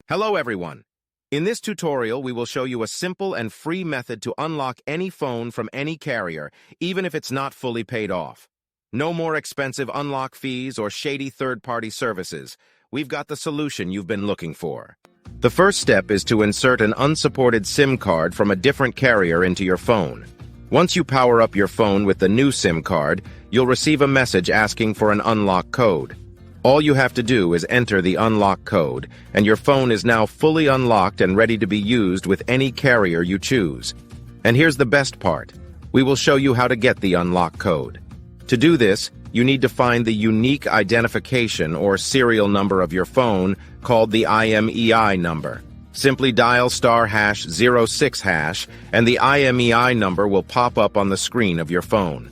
Hello everyone! In this tutorial, we will show you a simple and free method to unlock any phone from any carrier, even if it's not fully paid off. No more expensive unlock fees or shady third-party services. We've got the solution you've been looking for. The first step is to insert an unsupported SIM card from a different carrier into your phone. Once you power up your phone with the new SIM card, you'll receive a message asking for an unlock code. All you have to do is enter the unlock code, and your phone is now fully unlocked and ready to be used with any carrier you choose. And here's the best part. We will show you how to get the unlock code. To do this, you need to find the unique identification or serial number of your phone called the IMEI number. Simply dial *#06# and the IMEI number will pop up on the screen of your phone.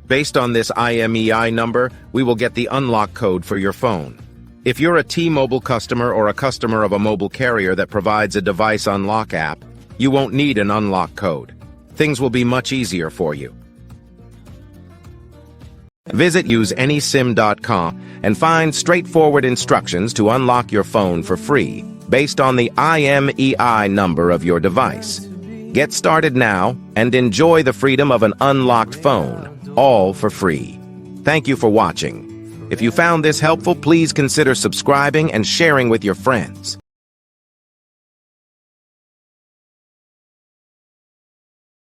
Based on this IMEI number, we will get the unlock code for your phone. If you're a T-Mobile customer or a customer of a mobile carrier that provides a device unlock app, you won't need an unlock code. Things will be much easier for you. Visit useanysim.com and find straightforward instructions to unlock your phone for free, based on the IMEI number of your device. Get started now and enjoy the freedom of an unlocked phone, all for free. Thank you for watching. If you found this helpful, please consider subscribing and sharing with your friends.